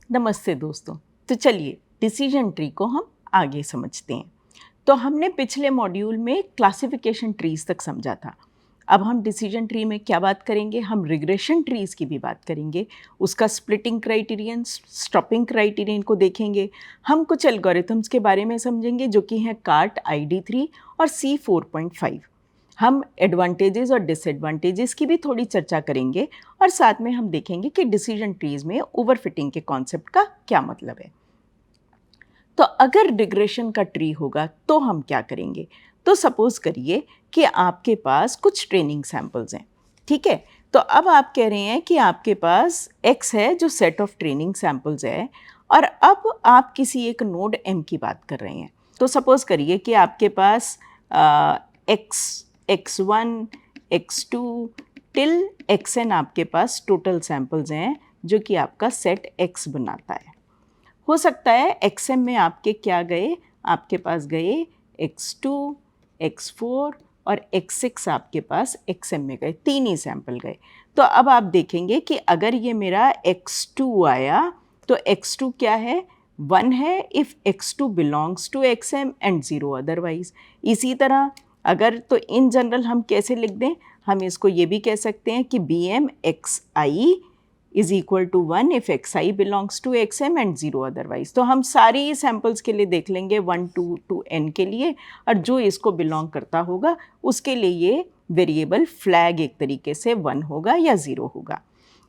नमस्ते दोस्तों। तो चलिए डिसीजन ट्री को हम आगे समझते हैं। तो हमने पिछले मॉड्यूल में क्लासिफिकेशन ट्रीज तक समझा था। अब हम डिसीजन ट्री में क्या बात करेंगे, हम रिग्रेशन ट्रीज की भी बात करेंगे। उसका स्प्लिटिंग क्राइटेरियन, स्टॉपिंग क्राइटेरियन को देखेंगे। हम कुछ एल्गोरिथम्स के बारे में समझेंगे जो कि हैं कार्ट ID3 और C4.5। हम एडवांटेजेस और डिसएडवांटेजेस की भी थोड़ी चर्चा करेंगे और साथ में हम देखेंगे कि डिसीजन ट्रीज में ओवरफिटिंग के कॉन्सेप्ट का क्या मतलब है। तो अगर रिग्रेशन का ट्री होगा तो हम क्या करेंगे। तो सपोज करिए कि आपके पास कुछ ट्रेनिंग सैंपल्स हैं, ठीक है। तो अब आप कह रहे हैं कि आपके पास X है जो सेट ऑफ ट्रेनिंग सैंपल्स है, और अब आप किसी एक नोड M की बात कर रहे हैं। तो सपोज करिए कि आपके पास X1 X2 टिल Xn आपके पास टोटल सैंपल्स हैं जो कि आपका सेट X बनाता है। हो सकता है XM में आपके क्या गए, आपके पास गए X2 X4 और X6 आपके पास XM में गए, 3 ही सैंपल गए। तो अब आप देखेंगे कि अगर ये मेरा X2 आया तो X2 क्या है, 1 है if X2 belongs to XM and 0 otherwise. इसी तरह अगर तो इन जनरल हम कैसे लिख दें, हम इसको ये भी कह सकते हैं कि BM XI is equal to 1 if XI belongs to XM and 0 otherwise. तो हम सारी सैंपल्स के लिए देख लेंगे 1 to N के लिए, और जो इसको बिलोंग करता होगा उसके लिए ये वेरिएबल फ्लैग एक तरीके से 1 होगा या 0 होगा।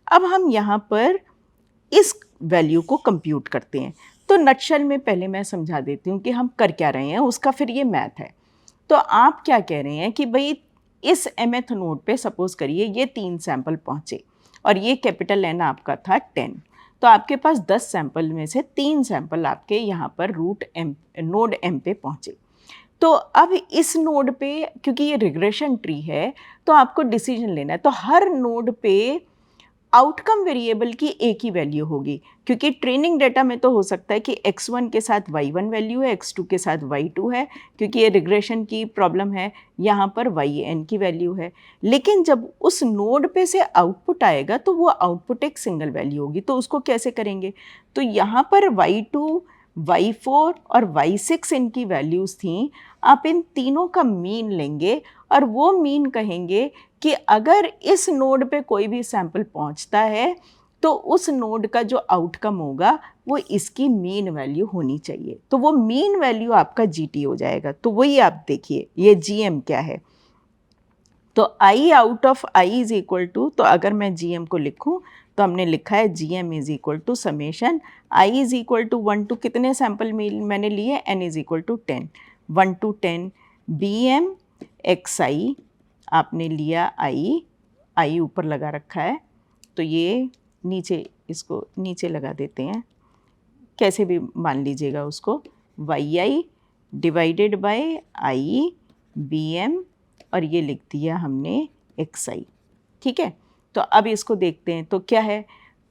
अब हम यहाँ पर इस वैल्यू को कंप्यूट करते हैं। तो नटशल में पहले मैं समझा देती हूँ कि हम कर क्या रहे हैं, उसका फिर ये मैथ है। तो आप क्या कह रहे हैं कि भाई इस mth नोड पे सपोज करिए ये 3 सैंपल पहुँचे और ये कैपिटल N आपका था 10। तो आपके पास 10 सैंपल में से 3 सैंपल आपके यहाँ पर नोड M पे पहुँचे। तो अब इस नोड पे क्योंकि ये रिग्रेशन ट्री है तो आपको डिसीजन लेना है। तो हर नोड पे आउटकम वेरिएबल की एक ही वैल्यू होगी, क्योंकि ट्रेनिंग डेटा में तो हो सकता है कि X1 के साथ Y1 वैल्यू है, X2 के साथ Y2 है, क्योंकि ये रिग्रेशन की प्रॉब्लम है, यहाँ पर YN की वैल्यू है। लेकिन जब उस नोड पे से आउटपुट आएगा तो वो आउटपुट एक सिंगल वैल्यू होगी। तो उसको कैसे करेंगे, तो यहाँ पर Y2 Y4 और Y6 इनकी वैल्यूज़ थी। आप इन तीनों का मीन लेंगे और वो मीन कहेंगे कि अगर इस नोड पे कोई भी सैंपल पहुंचता है तो उस नोड का जो आउटकम होगा वो इसकी मीन वैल्यू होनी चाहिए। तो वो मीन वैल्यू आपका GT हो जाएगा। तो वही आप देखिए ये GM क्या है। तो I out of I is equal to, तो अगर मैं GM को लिखूं तो हमने लिखा है GM is equal to summation I is equal to 1 to कितने सैंपल मैंने लिए, N is equal to 10, 1 to 10 BM XI आपने लिया I ऊपर लगा रखा है, तो ये नीचे, इसको नीचे लगा देते हैं, कैसे भी मान लीजिएगा उसको, YI divided by I BM और ये लिख दिया हमने XI, ठीक है। तो अब इसको देखते हैं तो क्या है,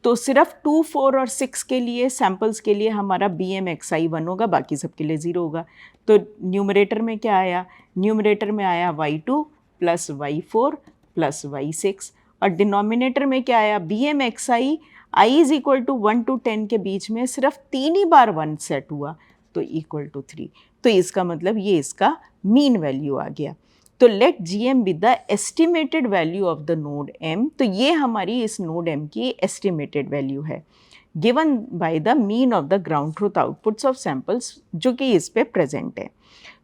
तो सिर्फ 2, 4 और 6 के लिए सैंपल्स के लिए हमारा BM XI 1 होगा, बाकी सब के लिए 0 होगा। तो न्यूमरेटर में क्या आया, न्यूमरेटर में आया Y2 plus Y4 plus Y6, और डिनोमिनेटर में क्या आया, BM XI I is equal to 1 to 10 के बीच में सिर्फ 3 ही बार 1 सेट हुआ तो इक्वल टू 3। तो इसका मतलब ये इसका मीन वैल्यू आ गया। तो let GM be the estimated value of the node M। तो ये हमारी इस नोड M की एस्टिमेटेड वैल्यू है given by the mean of the ground truth outputs of samples जो कि इस पे प्रेजेंट है।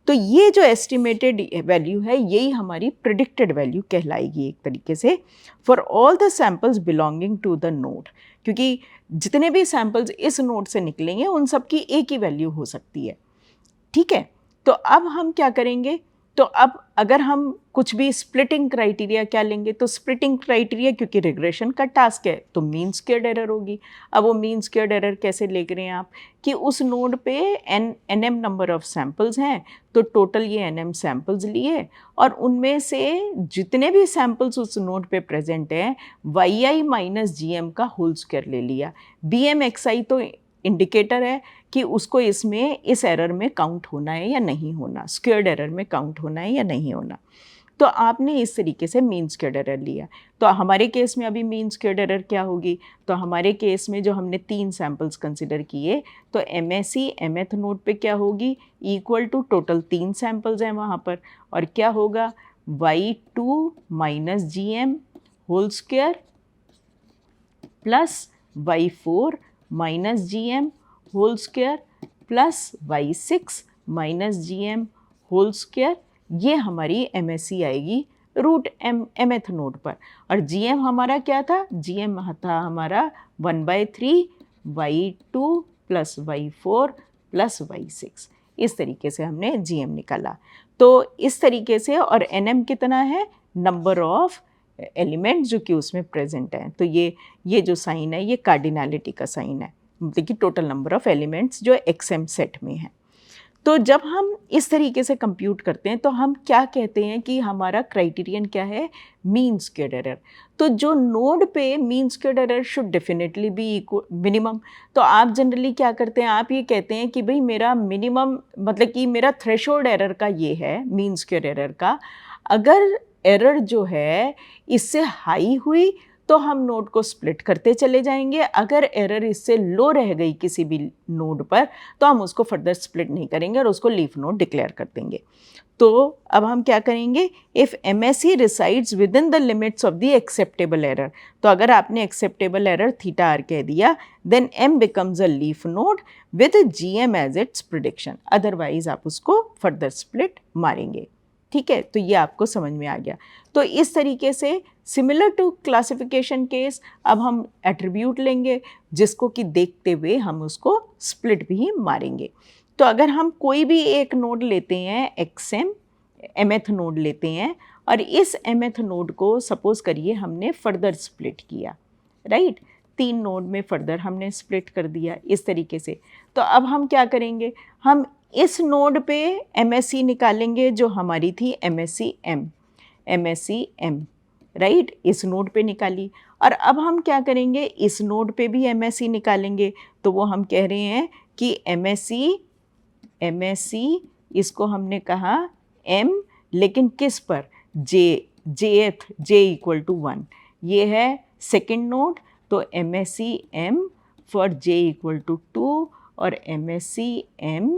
तो ये जो एस्टिमेटेड वैल्यू है यही हमारी प्रिडिक्टेड वैल्यू कहलाएगी एक तरीके से for all the samples belonging to the node, क्योंकि जितने भी सैंपल्स इस नोड से निकलेंगे उन सब की एक ही वैल्यू हो सकती है, ठीक है। तो अब हम क्या करेंगे, तो अब अगर हम कुछ भी स्प्लिटिंग क्राइटेरिया क्या लेंगे, तो स्प्लिटिंग क्राइटेरिया क्योंकि रिग्रेशन का टास्क है तो मीन स्क्वेयर्ड एरर होगी। अब वो मीन स्क्वेयर्ड एरर कैसे ले रहे हैं आप, कि उस नोड पे NM नंबर ऑफ सैंपल्स हैं, तो टोटल ये NM सैंपल्स लिए और उनमें से जितने भी सैंपल्स उस नोड पे प्रेजेंट हैं YI माइनस GM का होल स्क्वायर ले लिया। BM XI तो इंडिकेटर है कि उसको इसमें इस एरर में काउंट होना है या नहीं होना, स्क्वेयर्ड एरर में काउंट होना है या नहीं होना। तो आपने इस तरीके से मीन स्क्वेयर्ड एरर लिया। तो हमारे केस में अभी मीन स्क्वेयर्ड एरर क्या होगी, तो हमारे केस में जो हमने 3 सैम्पल्स कंसिडर किए, तो MSE mth नोड पे क्या होगी, इक्वल टू टोटल 3 सैम्पल्स हैं वहाँ पर, और क्या होगा y2 minus GM whole square plus y4 minus GM whole square plus y6 minus GM whole square, ये हमारी MSE आएगी रूट mth नोड पर। और GM हमारा क्या था, GM था हमारा 1/3 y2 plus y4 plus y6। इस तरीके से हमने GM निकाला। तो इस तरीके से, और NM कितना है, नंबर ऑफ एलिमेंट्स जो कि उसमें प्रेजेंट हैं। तो ये जो साइन है ये कार्डिनैलिटी का साइन है, मतलब कि टोटल नंबर ऑफ एलिमेंट्स जो XM सेट में हैं। तो जब हम इस तरीके से कंप्यूट करते हैं तो हम क्या कहते हैं कि हमारा क्राइटेरियन क्या है, मीन स्क्वेयर्ड एरर। तो जो नोड पे mean squared error should definitely be minimum. तो आप जनरली क्या करते हैं, आप ये कहते हैं कि भाई मेरा मिनिमम, मतलब कि मेरा थ्रेशोल्ड एरर का ये है, मीन स्क्वेयर्ड एरर का, अगर एरर जो है इससे हाई हुई तो हम नोड को स्प्लिट करते चले जाएंगे, अगर एरर इससे लो रह गई किसी भी नोड पर तो हम उसको फर्दर स्प्लिट नहीं करेंगे और उसको लीफ नोड डिक्लेयर कर देंगे। तो अब हम क्या करेंगे, if MSE resides within the limits of the acceptable error, तो अगर आपने एक्सेप्टेबल एरर थीटा आर कह दिया, then M becomes a leaf node with GM as its prediction, otherwise आप उसको फर्दर स्प्लिट मारेंगे। ठीक है, तो ये आपको समझ में आ गया। तो इस तरीके से सिमिलर टू क्लासिफिकेशन केस अब हम एट्रीब्यूट लेंगे जिसको कि देखते हुए हम उसको स्प्लिट भी मारेंगे। तो अगर हम कोई भी एक नोड लेते हैं, XM mth नोड लेते हैं, और इस mth नोड को सपोज करिए हमने फर्दर स्प्लिट किया, राइट, 3 नोड में फर्दर हमने स्प्लिट कर दिया इस तरीके से। तो अब हम क्या करेंगे, हम इस नोड पे MSE निकालेंगे जो हमारी थी MSE M, राइट, इस नोड पे निकाली। और अब हम क्या करेंगे, इस नोड पे भी MSE निकालेंगे। तो वो हम कह रहे हैं कि MSE इसको हमने कहा M, लेकिन किस पर, J इक्वल टू 1, ये है सेकेंड नोड। तो MSE M for J equal to 2 और MSE M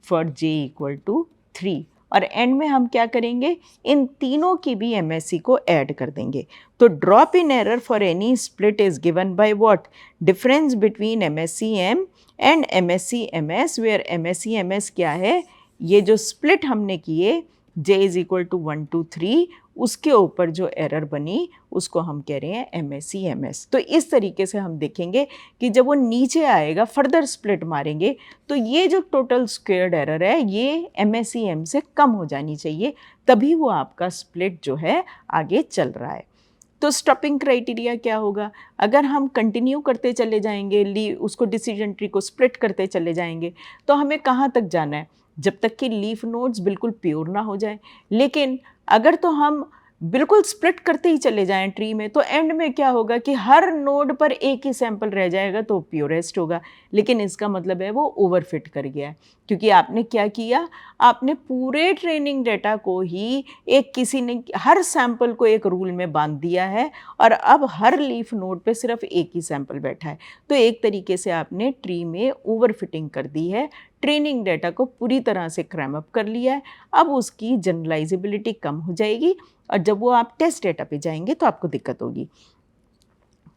for J equal to 3, और एंड में हम क्या करेंगे, इन तीनों की भी MSE को ऐड कर देंगे। तो drop in error for any split is given by what, difference between MSE M and MSE MS, where MSE MS क्या है, ये जो स्प्लिट हमने किए J इज इक्वल टू 1 2 3, उसके ऊपर जो एरर बनी उसको हम कह रहे हैं MSE MS। तो इस तरीके से हम देखेंगे कि जब वो नीचे आएगा फर्दर स्प्लिट मारेंगे तो ये जो टोटल स्क्वेयर्ड एरर है ये MSE M से कम हो जानी चाहिए, तभी वो आपका स्प्लिट जो है आगे चल रहा है। तो स्टॉपिंग क्राइटेरिया क्या होगा, अगर हम कंटिन्यू करते चले जाएंगे, उसको डिसीजन ट्री को स्प्लिट करते चले जाएंगे, तो हमें कहाँ तक जाना है, जब तक कि लीफ नोड्स बिल्कुल प्योर ना हो जाए। लेकिन अगर तो हम बिल्कुल स्प्लिट करते ही चले जाएं ट्री में, तो एंड में क्या होगा कि हर नोड पर एक ही सैंपल रह जाएगा तो प्योरेस्ट होगा, लेकिन इसका मतलब है वो ओवरफिट कर गया है, क्योंकि आपने क्या किया, आपने पूरे ट्रेनिंग डेटा को ही किसी ने हर सैंपल को एक रूल में बांध दिया है और अब हर लीफ नोड पे सिर्फ एक ही सैंपल बैठा है। तो एक तरीके से आपने ट्री में ओवरफिटिंग कर दी है, ट्रेनिंग डेटा को पूरी तरह से क्रैम अप कर लिया है। अब उसकी जनरलाइजेबिलिटी कम हो जाएगी और जब वो आप टेस्ट डेटा पे जाएंगे तो आपको दिक्कत होगी।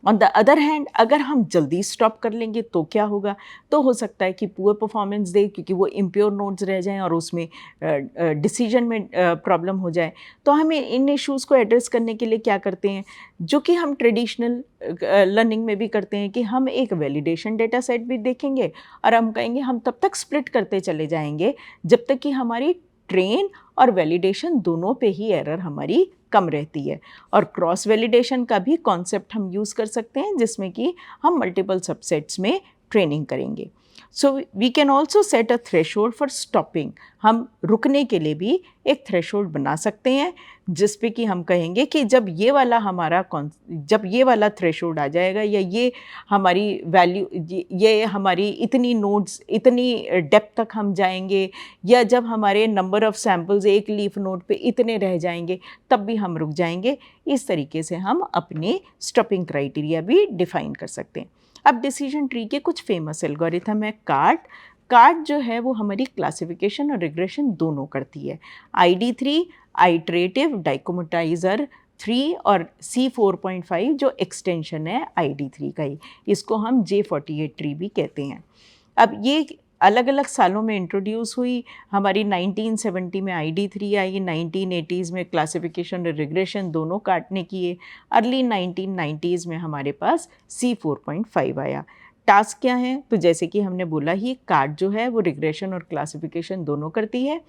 ऑन द अदर हैंड अगर हम जल्दी स्टॉप कर लेंगे तो क्या होगा, तो हो सकता है कि पुअर परफॉर्मेंस दे, क्योंकि वो इम्प्योर नोड्स रह जाएं और उसमें डिसीजन में प्रॉब्लम हो जाए। तो हमें इन इश्यूज़ को एड्रेस करने के लिए क्या करते हैं, जो कि हम ट्रेडिशनल लर्निंग में भी करते हैं, कि हम एक वैलिडेशन डेटा सेट भी देखेंगे और हम कहेंगे हम तब तक स्प्लिट करते चले जाएंगे जब तक कि हमारी ट्रेन और वैलिडेशन दोनों पे ही एरर हमारी कम रहती है। और क्रॉस वैलिडेशन का भी कॉन्सेप्ट हम यूज़ कर सकते हैं, जिसमें कि हम मल्टीपल सबसेट्स में ट्रेनिंग करेंगे। So we can also set a threshold for stopping. हम रुकने के लिए भी एक थ्रेशोल्ड बना सकते हैं जिस पे कि हम कहेंगे कि जब ये वाला जब ये वाला थ्रेशोल्ड आ जाएगा या ये हमारी वैल्यू, ये हमारी इतनी नोड्स, इतनी डेप्थ तक हम जाएंगे, या जब हमारे नंबर ऑफ़ सैम्पल्स एक लीफ नोड पे इतने रह जाएंगे तब भी हम रुक जाएंगे। इस तरीके से हम अपने स्टॉपिंग क्राइटेरिया भी डिफ़ाइन कर सकते हैं। अब डिसीजन ट्री के कुछ फेमस एल्गोरिथम है। कार्ट जो है वो हमारी क्लासिफिकेशन और रिग्रेशन दोनों करती है। ID3 आइटरेटिव डाइकोमटाइजर 3 और C4.5 जो एक्सटेंशन है ID3 का ही, इसको हम J48 ट्री भी कहते हैं। अब ये अलग अलग सालों में इंट्रोड्यूस हुई। हमारी 1970 में ID3 आई, 1980s में क्लासिफिकेशन और रिग्रेशन दोनों काटने किए, अर्ली 1990s में हमारे पास C4.5 आया। टास्क क्या है? तो जैसे कि हमने बोला ही, कार्ट जो है वो रिग्रेशन और क्लासिफिकेशन दोनों करती है।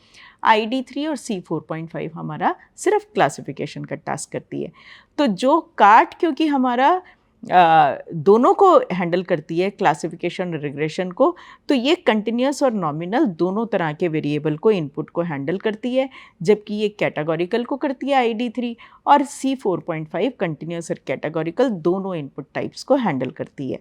ID3 और C4.5 हमारा सिर्फ क्लासिफिकेशन का टास्क करती है। तो जो कार्ट क्योंकि हमारा दोनों को हैंडल करती है, क्लासिफिकेशन और रिग्रेशन को, तो ये कंटिन्यूस और नॉमिनल दोनों तरह के वेरिएबल को, इनपुट को हैंडल करती है, जबकि ये कैटेगोरिकल को करती है ID3, और C4.5 कंटिन्यूस और कैटेगोरिकल दोनों इनपुट टाइप्स को हैंडल करती है।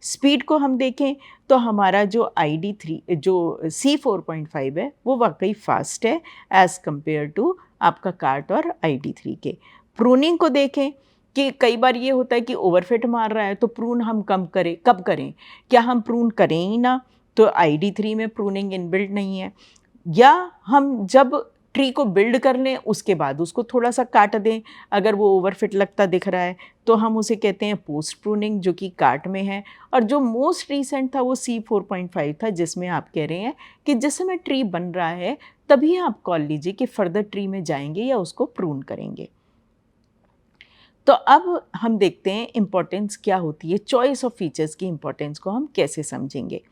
स्पीड को हम देखें तो हमारा जो C4.5 है वो वाकई फास्ट है एज़ कंपेयर टू आपका कार्ट और ID3 के। प्रूनिंग को देखें कि कई बार ये होता है कि ओवरफिट मार रहा है, तो प्रून हम कब करें? क्या हम प्रून करें ही ना? तो ID3 में प्रूनिंग इनबिल्ट नहीं है। या हम जब ट्री को बिल्ड कर लें उसके बाद उसको थोड़ा सा काट दें, अगर वो ओवरफिट लगता दिख रहा है तो हम उसे कहते हैं पोस्ट प्रूनिंग, जो कि कार्ट में है। और जो मोस्ट रीसेंट था वो C4.5 था, जिसमें आप कह रहे हैं कि जिस समय ट्री बन रहा है तभी आप कॉल लीजिए कि फर्दर ट्री में जाएंगे या उसको प्रून करेंगे। तो अब हम देखते हैं इम्पोर्टेंस क्या होती है, चॉइस ऑफ फीचर्स की इम्पोर्टेंस को हम कैसे समझेंगे।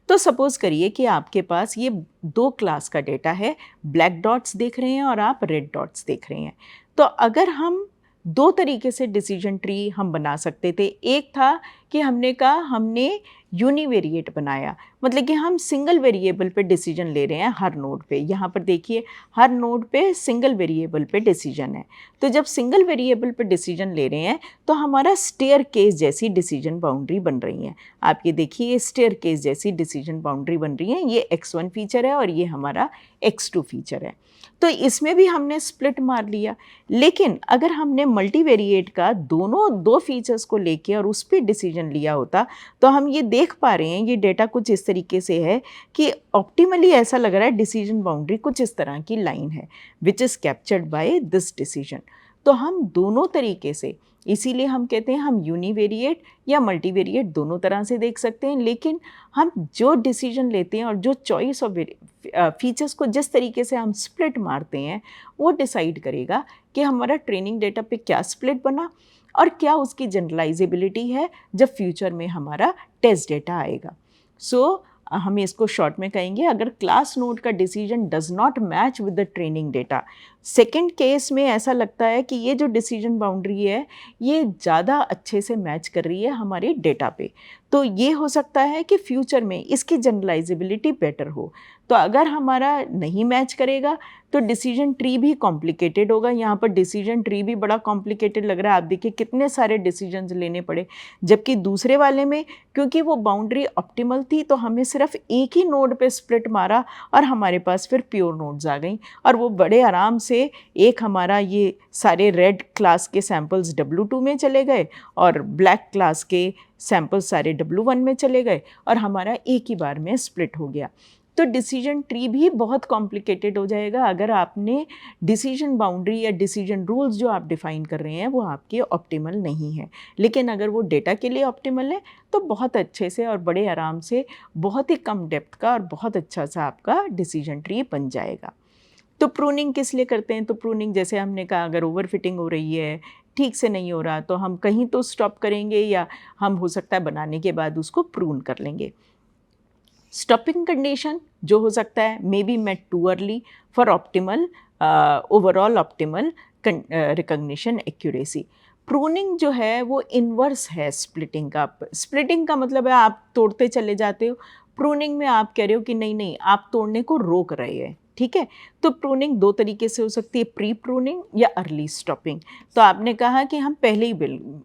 तो सपोज़ करिए कि आपके पास ये 2 क्लास का डेटा है, ब्लैक डॉट्स देख रहे हैं और आप रेड डॉट्स देख रहे हैं। तो अगर हम 2 तरीके से डिसीजन ट्री हम बना सकते थे। एक था कि हमने यूनिवेरिएट बनाया, मतलब कि हम सिंगल वेरिएबल पे डिसीजन ले रहे हैं हर नोड पे। यहाँ पर देखिए, हर नोड पे सिंगल वेरिएबल पे डिसीजन है। तो जब सिंगल वेरिएबल पे डिसीजन ले रहे हैं तो हमारा स्टेयर केस जैसी डिसीजन बाउंड्री बन रही है। आप ये देखिए, ये स्टेयर केस जैसी डिसीजन बाउंड्री बन रही है। ये X1 फीचर है और ये हमारा X2 फीचर है। तो इसमें भी हमने स्प्लिट मार लिया। लेकिन अगर हमने मल्टीवेरिएट का दोनों 2 फीचर्स को लेके और उस पर डिसीजन लिया होता तो हम ये देख पा रहे हैं, ये डेटा कुछ इस तरीके से है कि ऑप्टिमली ऐसा लग रहा है डिसीजन बाउंड्री कुछ इस तरह की लाइन है which is captured by this decision. तो हम दोनों तरीके से, इसीलिए हम कहते हैं हम यूनिवेरिएट या मल्टीवेरिएट दोनों तरह से देख सकते हैं। लेकिन हम जो डिसीजन लेते हैं और जो चॉइस ऑफ फीचर्स को जिस तरीके से हम स्प्लिट मारते हैं वो डिसाइड करेगा कि हमारा ट्रेनिंग डेटा पे क्या स्प्लिट बना और क्या उसकी जनरलाइजेबिलिटी है जब फ्यूचर में हमारा टेस्ट डेटा आएगा। सो हम इसको शॉर्ट में कहेंगे, अगर क्लास नोड का decision does not match with the training data, second case में ऐसा लगता है कि ये जो डिसीजन बाउंड्री है ये ज़्यादा अच्छे से मैच कर रही है हमारे डेटा पे, तो ये हो सकता है कि फ्यूचर में इसकी जनरलाइजेबिलिटी बेटर हो। तो अगर हमारा नहीं मैच करेगा तो डिसीजन ट्री भी कॉम्प्लिकेटेड होगा। यहाँ पर डिसीजन ट्री भी बड़ा कॉम्प्लिकेटेड लग रहा है। आप देखिए कितने सारे डिसीजंस लेने पड़े, जबकि दूसरे वाले में क्योंकि वो बाउंड्री ऑप्टिमल थी तो हमें सिर्फ एक ही नोड पे स्प्लिट मारा और हमारे पास फिर प्योर नोड्स आ गई और वो बड़े आराम से एक हमारा ये सारे रेड क्लास के सैम्पल्स W2 में चले गए और ब्लैक क्लास के सैम्पल्स सारे W1 में चले गए और हमारा एक ही बार में स्प्लिट हो गया। तो डिसीजन ट्री भी बहुत कॉम्प्लिकेटेड हो जाएगा अगर आपने डिसीजन बाउंड्री या डिसीजन रूल्स जो आप डिफ़ाइन कर रहे हैं वो आपके ऑप्टिमल नहीं है। लेकिन अगर वो डेटा के लिए ऑप्टिमल है तो बहुत अच्छे से और बड़े आराम से बहुत ही कम डेप्थ का और बहुत अच्छा सा आपका डिसीजन ट्री बन जाएगा। तो प्रूनिंग किस लिए करते हैं? तो प्रूनिंग जैसे हमने कहा, अगर ओवर फिटिंग हो रही है, ठीक से नहीं हो रहा, तो हम कहीं तो स्टॉप करेंगे या हम हो सकता है बनाने के बाद उसको प्रून कर लेंगे। स्टॉपिंग कंडीशन जो हो सकता है may be met too early for optimal overall optimal recognition accuracy. Pruning जो है वो इन्वर्स है स्प्लिटिंग का। स्प्लिटिंग का मतलब है आप तोड़ते चले जाते हो, प्रूनिंग में आप कह रहे हो कि नहीं नहीं आप तोड़ने को रोक रहे हैं, ठीक है। तो प्रूनिंग दो तरीके से हो सकती है, प्री प्रूनिंग या अर्ली स्टॉपिंग। तो आपने कहा कि हम पहले ही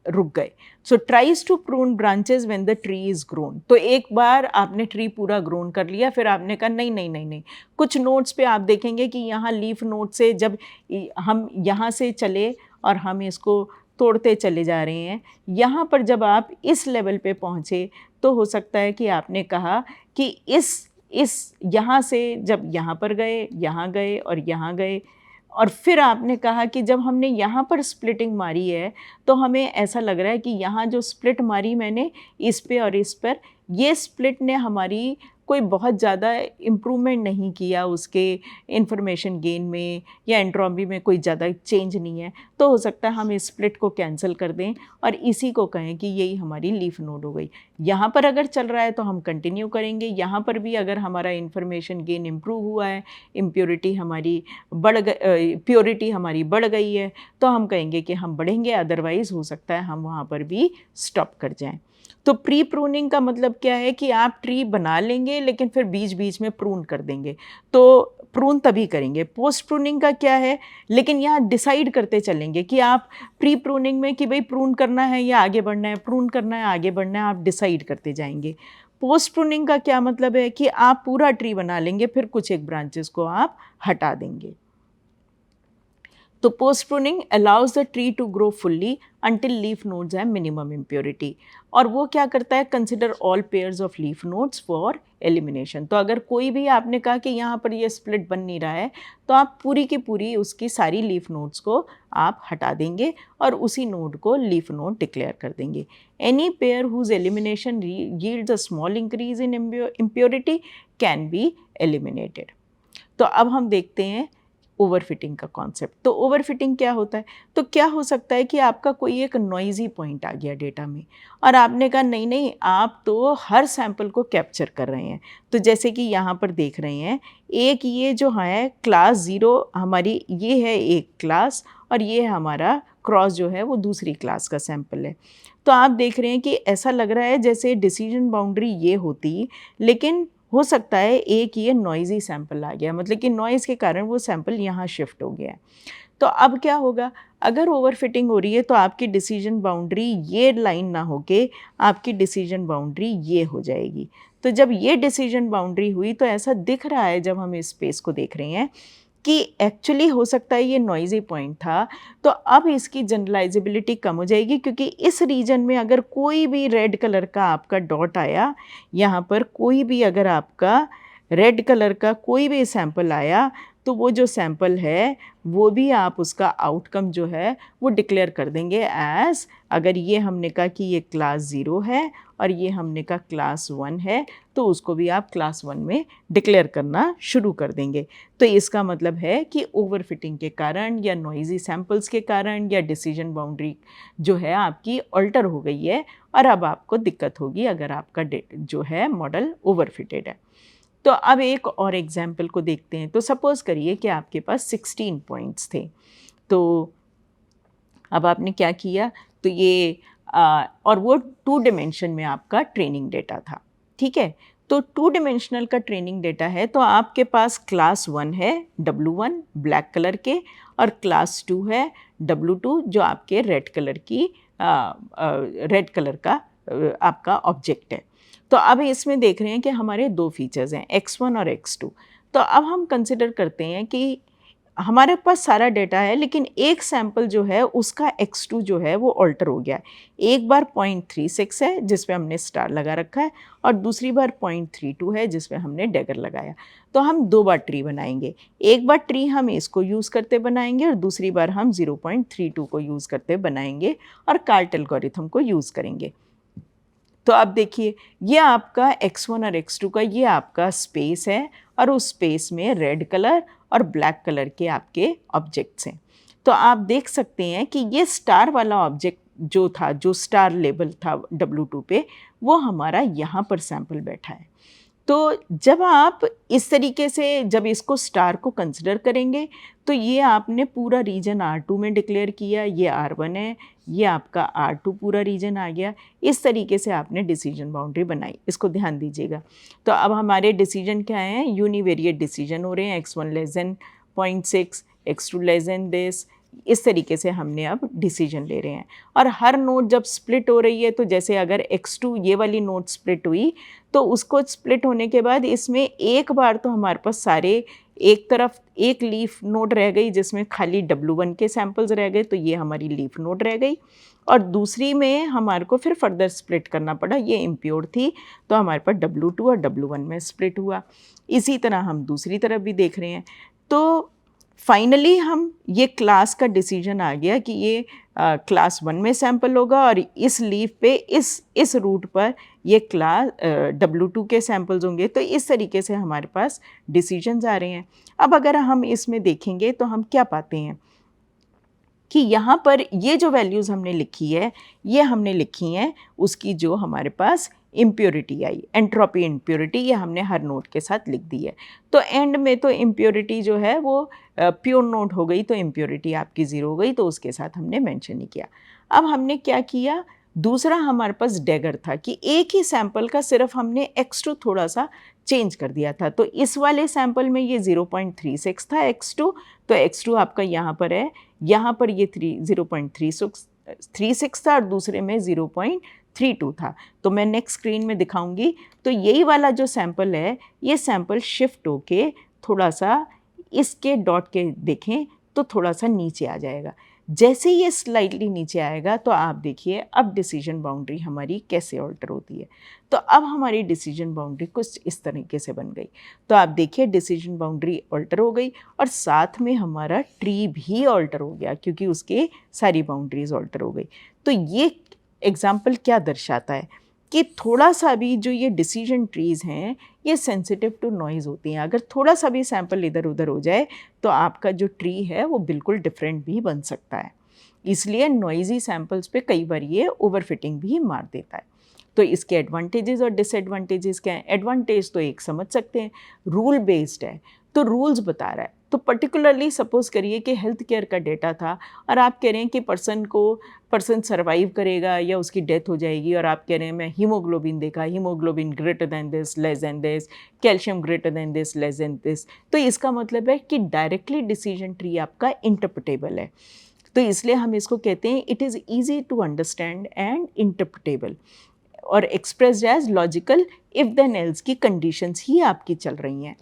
रुक गए। So tries to prune branches when the tree is grown. तो एक बार आपने ट्री पूरा ग्रोन कर लिया, फिर आपने कहा नहीं नहीं नहीं नहीं, कुछ नोट्स पे आप देखेंगे कि यहाँ लीफ नोट से जब हम यहाँ से चले और हम इसको तोड़ते चले जा रहे हैं, यहाँ पर जब आप इस लेवल पे पहुँचे तो हो सकता है कि आपने कहा कि इस यहाँ से जब यहाँ पर गए और यहाँ गए, और फिर आपने कहा कि जब हमने यहाँ पर स्प्लिटिंग मारी है तो हमें ऐसा लग रहा है कि यहाँ जो स्प्लिट मारी मैंने इस पे और इस पर, ये स्प्लिट ने हमारी कोई बहुत ज़्यादा इम्प्रूवमेंट नहीं किया उसके इंफॉर्मेशन गेन में या एंट्रोपी में, कोई ज़्यादा चेंज नहीं है। तो हो सकता है हम इस स्प्लिट को कैंसिल कर दें और इसी को कहें कि यही हमारी लीफ नोड हो गई। यहाँ पर अगर चल रहा है तो हम कंटिन्यू करेंगे, यहाँ पर भी अगर हमारा इंफॉर्मेशन गेन इम्प्रूव हुआ है, प्योरिटी हमारी बढ़ गई है, तो हम कहेंगे कि हम बढ़ेंगे, अदरवाइज़ हो सकता है हम वहाँ पर भी स्टॉप कर जाएं। तो प्री प्रूनिंग का मतलब क्या है कि आप ट्री बना लेंगे लेकिन फिर बीच बीच में प्रून कर देंगे, तो प्रून तभी करेंगे। पोस्ट प्रूनिंग का क्या है, लेकिन यहाँ डिसाइड करते चलेंगे कि आप प्री प्रूनिंग में कि भाई प्रून करना है या आगे बढ़ना है, प्रून करना है आगे बढ़ना है, आप डिसाइड करते जाएंगे। पोस्ट प्रूनिंग का क्या मतलब है कि आप पूरा ट्री बना लेंगे, फिर कुछ एक ब्रांचेस को आप हटा देंगे। तो post pruning allows the tree to grow fully until leaf nodes have minimum impurity. और वो क्या करता है, consider all pairs of leaf nodes for elimination. तो अगर कोई भी आपने कहा कि यहाँ पर ये स्प्लिट बन नहीं रहा है, तो आप पूरी की पूरी उसकी सारी लीफ नोड्स को आप हटा देंगे और उसी नोड को लीफ नोड डिक्लेयर कर देंगे। Any pair whose elimination yields a small increase in impurity can be eliminated. तो अब हम देखते हैं ओवरफिटिंग का कॉन्सेप्ट। तो ओवरफिटिंग क्या होता है, तो क्या हो सकता है कि आपका कोई एक नॉइजी पॉइंट आ गया डेटा में और आपने कहा नहीं नहीं आप तो हर सैंपल को कैप्चर कर रहे हैं। तो जैसे कि यहाँ पर देख रहे हैं, एक ये जो है क्लास 0 हमारी, ये है एक क्लास और ये हमारा क्रॉस जो है वो दूसरी क्लास का सैंपल है। तो आप देख रहे हैं कि ऐसा लग रहा है जैसे डिसीजन बाउंड्री ये होती, लेकिन हो सकता है एक ये नॉइज़ी सैंपल आ गया, मतलब कि नॉइज़ के कारण वो सैंपल यहाँ शिफ्ट हो गया है। तो अब क्या होगा, अगर ओवरफिटिंग हो रही है तो आपकी डिसीजन बाउंड्री ये लाइन ना होके आपकी डिसीजन बाउंड्री ये हो जाएगी। तो जब ये डिसीजन बाउंड्री हुई तो ऐसा दिख रहा है जब हम इस स्पेस को देख रहे हैं कि एक्चुअली हो सकता है ये नॉइज़ी पॉइंट था। तो अब इसकी जनरलाइजेबिलिटी कम हो जाएगी, क्योंकि इस रीजन में अगर कोई भी रेड कलर का आपका डॉट आया, यहाँ पर कोई भी अगर आपका रेड कलर का कोई भी सैंपल आया, तो वो जो सैंपल है वो भी आप उसका आउटकम जो है वो डिक्लेयर कर देंगे एज, अगर ये हमने कहा कि ये क्लास 0 है और ये हमने कहा क्लास 1 है, तो उसको भी आप क्लास 1 में डिक्लेयर करना शुरू कर देंगे। तो इसका मतलब है कि ओवरफिटिंग के कारण या नॉइज़ी सैंपल्स के कारण या डिसीजन बाउंड्री जो है आपकी अल्टर हो गई है और अब आपको दिक्कत होगी अगर आपका जो है मॉडल ओवरफिटेड है। तो अब एक और एग्जाम्पल को देखते हैं। तो सपोज़ करिए कि आपके पास 16 पॉइंट्स थे। तो अब आपने क्या किया, तो ये और वो 2 डिमेंशन में आपका ट्रेनिंग डेटा था, ठीक है। तो 2 डिमेंशनल का ट्रेनिंग डेटा है, तो आपके पास क्लास 1 है W1 ब्लैक कलर के और क्लास 2 है W2 जो आपके रेड कलर का आपका ऑब्जेक्ट है। तो अब इसमें देख रहे हैं कि हमारे 2 फीचर्स हैं x1 और x2। तो अब हम कंसिडर करते हैं कि हमारे पास सारा डेटा है, लेकिन एक सैंपल जो है उसका x2 जो है वो ऑल्टर हो गया। एक बार 0.36 है जिस पे हमने स्टार लगा रखा है और दूसरी बार 0.32 है जिस पे हमने डैगर लगाया। तो हम 2 बार ट्री बनाएंगे, एक बार ट्री हम इसको यूज़ करते बनाएंगे और दूसरी बार हम 0.32 को यूज़ करते बनाएंगे और कार्ट एल्गोरिथम को यूज़ करेंगे। तो अब देखिए ये आपका x1 और x2 का ये आपका स्पेस है और उस स्पेस में रेड कलर और ब्लैक कलर के आपके ऑब्जेक्ट्स हैं। तो आप देख सकते हैं कि ये स्टार वाला ऑब्जेक्ट जो था, जो स्टार लेबल था W2 पे, वो हमारा यहाँ पर सैंपल बैठा है। तो जब आप इस तरीके से जब इसको स्टार को कंसिडर करेंगे तो ये आपने पूरा रीजन R2 में डिक्लेयर किया, ये R1 है, ये आपका R2 पूरा रीजन आ गया। इस तरीके से आपने डिसीजन बाउंड्री बनाई, इसको ध्यान दीजिएगा। तो अब हमारे डिसीजन क्या हैं, यूनिवेरिएट डिसीजन हो रहे हैं, x1 less than 0.6, x2 less than this. इस तरीके से हमने अब डिसीजन ले रहे हैं। और हर नोड जब स्प्लिट हो रही है, तो जैसे अगर x2 ये वाली नोड स्प्लिट हुई तो उसको स्प्लिट होने के बाद इसमें एक बार तो हमारे पास सारे एक तरफ एक लीफ नोड रह गई जिसमें खाली W1 के सैम्पल्स रह गए, तो ये हमारी लीफ नोड रह गई। और दूसरी में हमारे को फिर फर्दर स्प्लिट करना पड़ा, ये इम्प्योर थी तो हमारे पास W2 और W1 में स्प्लिट हुआ। इसी तरह हम दूसरी तरफ भी देख रहे हैं। तो फाइनली हम ये क्लास का डिसीजन आ गया कि ये क्लास 1 में सैंपल होगा और इस लीफ पे इस रूट पर ये क्लास W2 के सैंपल्स होंगे। तो इस तरीके से हमारे पास डिसीजंस आ रहे हैं। अब अगर हम इसमें देखेंगे तो हम क्या पाते हैं कि यहाँ पर ये जो वैल्यूज़ हमने लिखी है, ये हमने लिखी हैं उसकी जो हमारे पास इम्प्योरिटी आई, एंट्रोपी इम्प्योरिटी, ये हमने हर नोड के साथ लिख दी है। तो एंड में तो इम्प्योरिटी जो है वो प्योर नोड हो गई, तो इम्प्योरिटी आपकी 0 हो गई, तो उसके साथ हमने मेंशन नहीं किया। अब हमने क्या किया, दूसरा हमारे पास डैगर था कि एक ही सैंपल का सिर्फ हमने x2 थोड़ा सा चेंज कर दिया था। तो इस वाले सैंपल में ये 0.36 था x2, तो x2 आपका यहाँ पर है, यहाँ पर ये 0.36 था और दूसरे में 0.32 था। तो मैं नेक्स्ट स्क्रीन में दिखाऊंगी। तो यही वाला जो सैंपल है, ये सैंपल शिफ्ट होके थोड़ा सा इसके डॉट के देखें तो थोड़ा सा नीचे आ जाएगा। जैसे ये स्लाइटली नीचे आएगा तो आप देखिए अब डिसीजन बाउंड्री हमारी कैसे ऑल्टर होती है। तो अब हमारी डिसीजन बाउंड्री कुछ इस तरीके से बन गई। तो आप देखिए डिसीजन बाउंड्री ऑल्टर हो गई और साथ में हमारा ट्री भी ऑल्टर हो गया क्योंकि उसके सारी बाउंड्रीज ऑल्टर हो गई। तो ये एग्जाम्पल क्या दर्शाता है कि थोड़ा सा भी जो ये डिसीजन ट्रीज़ हैं ये सेंसिटिव टू नॉइज़ होती हैं। अगर थोड़ा सा भी सैंपल इधर उधर हो जाए तो आपका जो ट्री है वो बिल्कुल डिफरेंट भी बन सकता है। इसलिए नॉइज़ी सैंपल्स पे कई बार ये ओवरफिटिंग भी मार देता है। तो इसके एडवांटेजेस और डिसएडवांटेजेस क्या हैं? एडवांटेज तो एक समझ सकते हैं, रूल बेस्ड है, तो रूल्स बता रहा है। तो पर्टिकुलरली सपोज करिए कि हेल्थ केयर का डेटा था और आप कह रहे हैं कि पर्सन सर्वाइव करेगा या उसकी डेथ हो जाएगी, और आप कह रहे हैं मैं हीमोग्लोबिन देखा, haemoglobin greater than this, less than this, calcium greater than this, less than this. तो इसका मतलब है कि डायरेक्टली डिसीजन ट्री आपका इंटरप्रेटेबल है। तो इसलिए हम इसको कहते हैं it is easy to understand and interpretable और expressed as logical if then else की कंडीशंस ही आपकी चल रही हैं।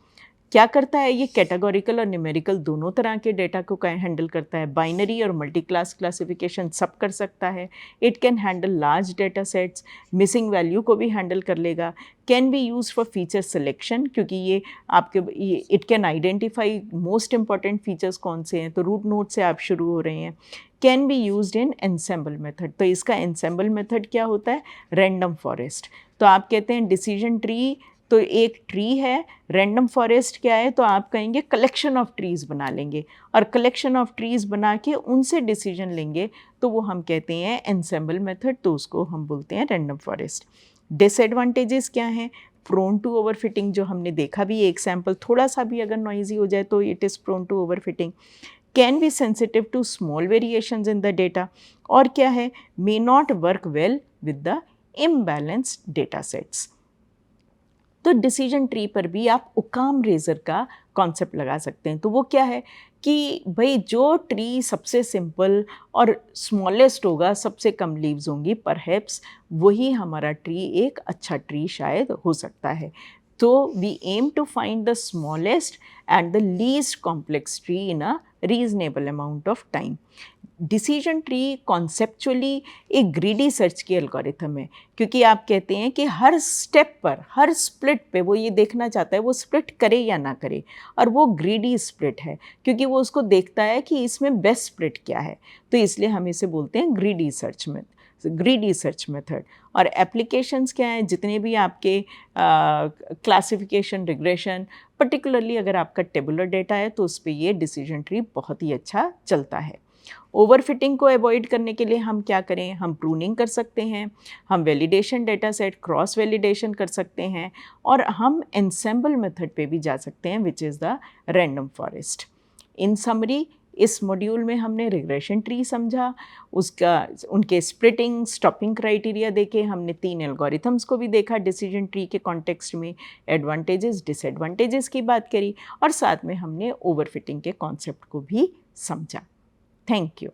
क्या करता है ये, कैटेगोरिकल और न्यूमेरिकल दोनों तरह के डेटा को हैंडल करता है। बाइनरी और मल्टी क्लास क्लासिफिकेशन सब कर सकता है। It can handle large data sets, missing value को भी हैंडल कर लेगा। Can be use for feature selection, क्योंकि ये it can identify most important features कौन से हैं, तो रूट नोड से आप शुरू हो रहे हैं। Can be used in ensemble method, तो इसका एनसेम्बल मेथड क्या होता है, रैंडम फॉरेस्ट। तो आप कहते हैं डिसीजन ट्री तो एक ट्री है, रैंडम फॉरेस्ट क्या है, तो आप कहेंगे कलेक्शन ऑफ ट्रीज़ बना लेंगे और कलेक्शन ऑफ ट्रीज़ बना के उनसे डिसीजन लेंगे, तो वो हम कहते हैं एनसेम्बल मेथड, तो उसको हम बोलते हैं रैंडम फॉरेस्ट। डिसएडवांटेजेस क्या हैं, प्रोन टू ओवरफिटिंग, जो हमने देखा भी, एक सैम्पल थोड़ा सा भी अगर नॉइजी हो जाए तो it is prone to overfitting. Can be sensitive to small variations in the data, और क्या है, may not work well with the imbalanced data sets. तो डिसीजन ट्री पर भी आप ओकाम रेजर का कॉन्सेप्ट लगा सकते हैं। तो वो क्या है कि भाई जो ट्री सबसे सिंपल और स्मॉलेस्ट होगा, सबसे कम लीव्स होंगी, परहैप्स वही हमारा ट्री एक अच्छा ट्री शायद हो सकता है। तो we aim to find the smallest and the least complex tree in a reasonable amount of time. Decision tree conceptually एक ग्रीडी सर्च की एल्गोरिथम है, क्योंकि आप कहते हैं कि हर स्टेप पर, हर स्प्लिट पे वो ये देखना चाहता है वो स्प्लिट करे या ना करे, और वो ग्रीडी स्प्लिट है क्योंकि वो उसको देखता है कि इसमें बेस्ट स्प्लिट क्या है। तो इसलिए हम इसे बोलते हैं ग्रीडी सर्च मेथड। और एप्लीकेशंस क्या हैं, जितने भी आपके क्लासिफिकेशन, रिग्रेशन, पर्टिकुलरली अगर आपका टेबुलर डेटा है तो उस पर ये डिसीजन ट्री बहुत ही अच्छा चलता है। ओवरफिटिंग को अवॉइड करने के लिए हम क्या करें, हम प्रूनिंग कर सकते हैं, हम validation data set cross validation कर सकते हैं, और हम एंसेंबल मेथड पे भी जा सकते हैं which is the random forest. In summary, इस मॉड्यूल में हमने रिग्रेशन ट्री समझा, उसका उनके स्प्लिटिंग स्टॉपिंग क्राइटेरिया देखे, हमने 3 एल्गोरिथम्स को भी देखा डिसीजन ट्री के कॉन्टेक्स्ट में, एडवांटेजेस डिसएडवांटेजेस की बात करी, और साथ में हमने ओवरफिटिंग के कॉन्सेप्ट को भी समझा। Thank you.